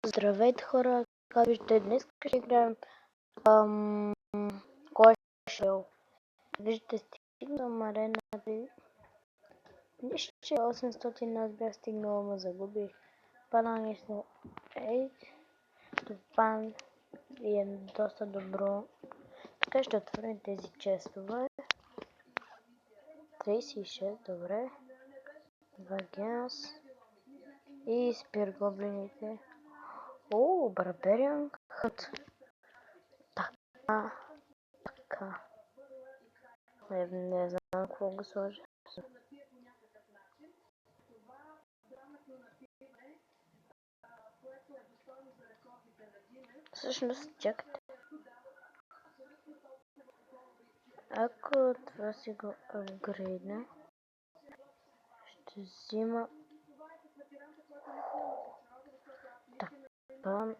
Здравейте хора, как виждате, днес ще играем Clash Royale. Виждате, стигнам арена 3. Нищо, че 800 аз бях стигнала, ма загубих. Падам с 8. Това е доста добро. Така ще отворим тези честове. 36, добре. Вагенс. И спир гоблините. О, Barbarian Hut. Така. Не знам какво го сложа. Всъщност, чакайте. Ако това си го апгрейдна, ще взима... Така.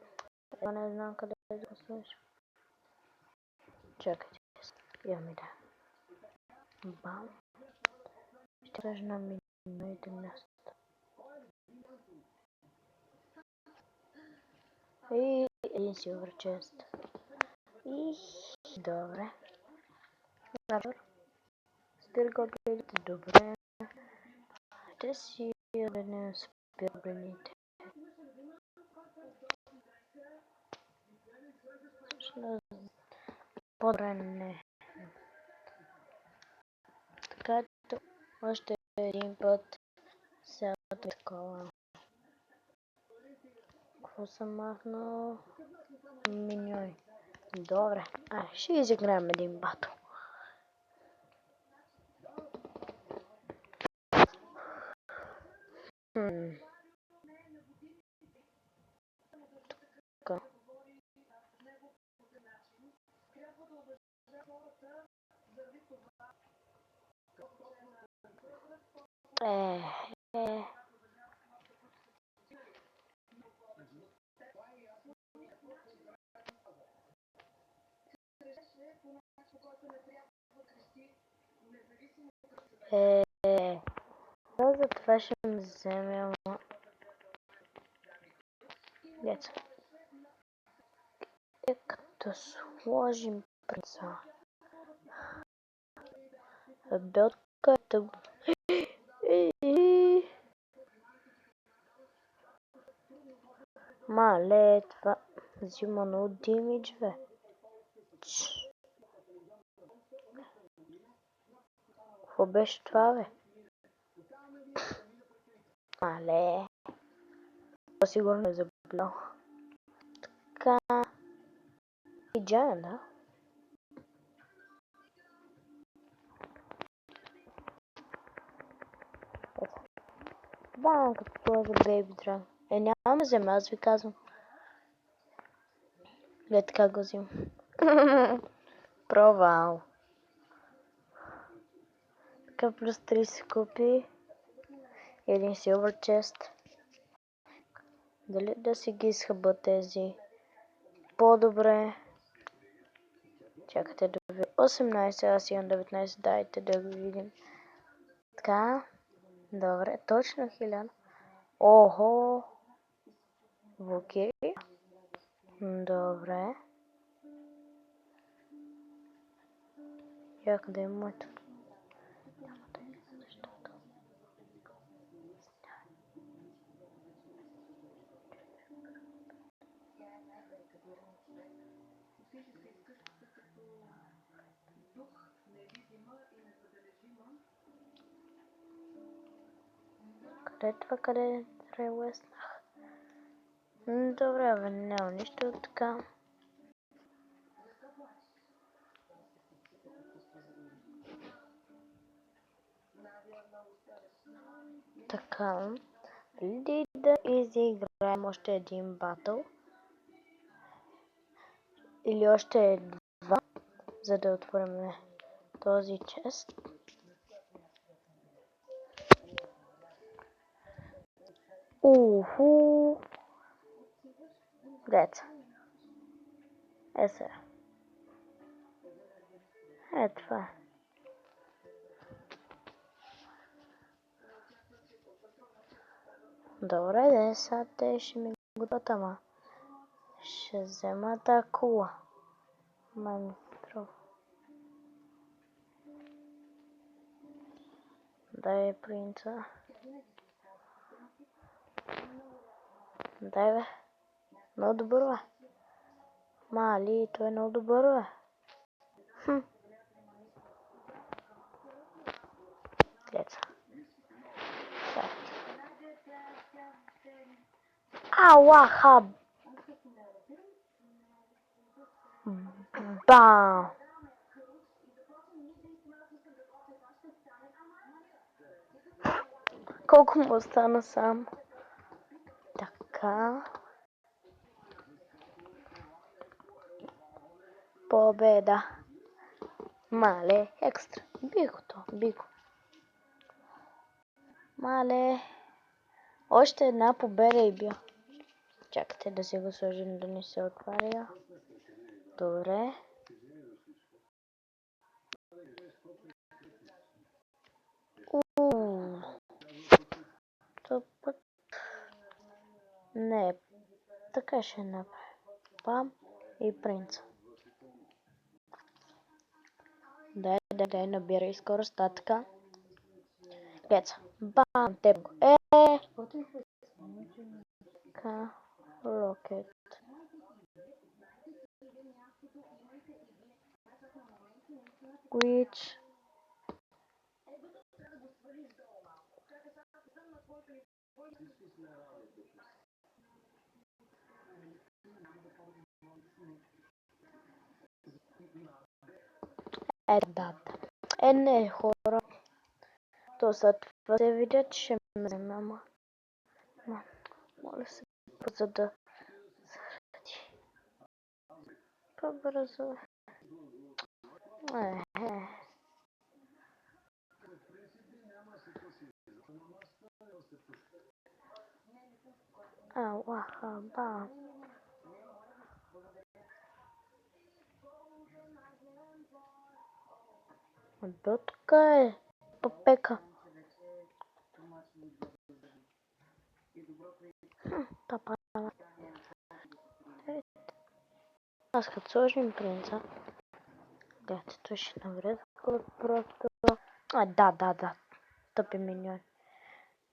Не знам къде да го сложа. Чакайте. Имаме да. Бам. Ще кажа на минуите място. И един silver chest. И добре. Спир гоблините, добре. Ще си ядем спир гоблините. По-добре не. Така, още един път сега такова. Какво съм махнал? Миньой. Добре. Ще изиграем един батъл. Така. За това ще ми вземе, ама... Деца. Като сложим принца. Белката... Мале, това взима много демидж, бе. Какво беше това, бе? Мале. Това сигурно е заболял. Така. И Giant, да? Бам, като този Baby Dragon. Нямаме земя, аз ви казвам. Гледайте как го взимам. Провал. Така плюс 3 се купи. Един Silver Chest. Дали да си ги изхъба тези? По-добре. Чакайте да ви 18, аз имам 19, дайте да го видим. Така. Добре, точно 1000. Охо. Вокери. Добре. Я къде е моето? Къде е това, къде е прелеснах? Добре, бе, няма нищо така. Така, преди да изиграем още един батъл, или още два, за да отворим този чест. Уху! Деца. Сега. Това. Добре, сега те ще ми го дадат, ама Ще взема тази кула. Май ми струва. Дай принца. Дай бе. Много добър бе. Мали, той е много добър бе. Глеца. Аллаха. Бам. Колко му остана сам? Така. Победа. Мале, екстра. Биго то, биго. Мале. Още една победа и бия. Чакайте да си го сложим да не се отваря. Добре. То път. Не. Така ще направя. Бам и принца. Дай, набирай скоростта така. Глеца. Бам, тепко. Така. Рокет. Which. Да. Не, хора. То са това се видят, ще ме вземе, ама. Моля се, за да заради. По-бързо. Аллаха, бам. До тук е. Папека. Папа. Аз като сложим принца. Гледайте, той ще навреда. Просто. Да. Тъпи миньони.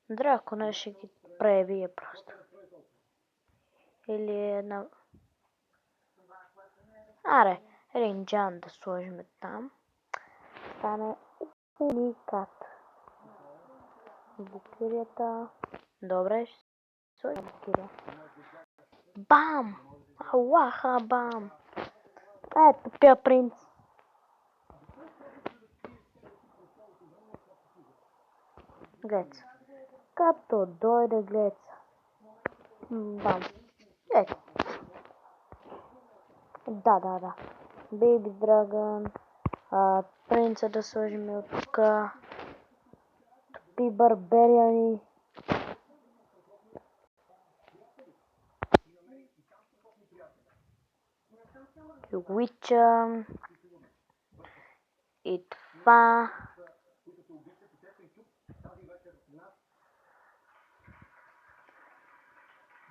Дракона ще ги пребие просто. Или една... Аре, ринджан да сложим там. Стане уникат. Букирията. Добре, ще сложим букирия. Бам! Аллаха, бам! Тъпия принц. Глеца. Като дойде глеца. Бам. Ето. Да. Бейби драгън. Принца да сложим от тук. Тъпи барбериани. Уича. И това.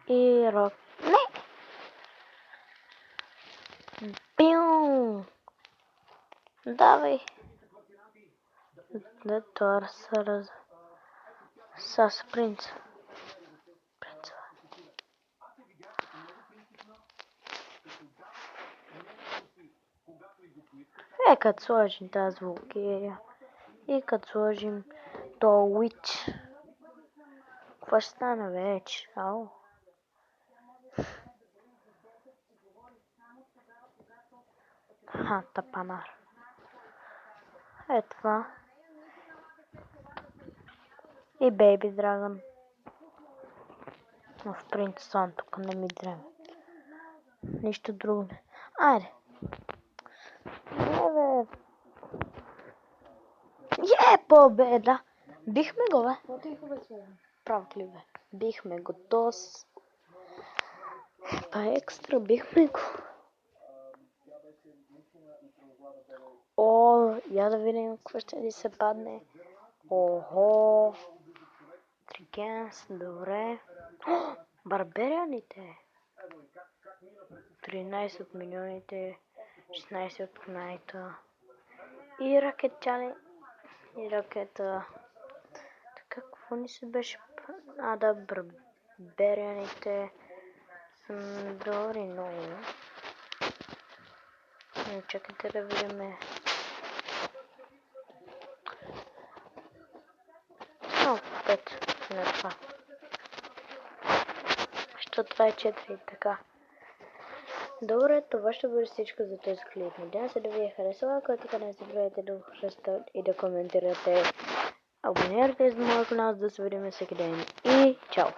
И рок. Не! Пиу! Давай! Да, това се с принца. Като сложим тази звукерия и като сложим то уич. Какво ще стане вече? Ау. Тапанар. Ето това. И Бейби Драгън. В принципа тук не ми дреме. Нищо друго не. Айде. Не бе. Победа. Бихме го бе. Право ли бе? Бихме го тос. Екстра бихме го. Я да видим какво ще ни се падне. Охо. Тригенс, добре. Барберианите. 13 от миньоните, 16 от кнайта и ракетчани и ракета. Така, какво ни се беше... да, барберианите съм добри много. Чакайте да видим. О, 5 на това. Защото това е 4 така. Добре, това ще бъде всичко за този клип. Надявам се да ви е харесало, ако така не забравяйте да го харесате и да коментирате. Абонирайте се за моя канал, за да се видим всеки ден. И чао!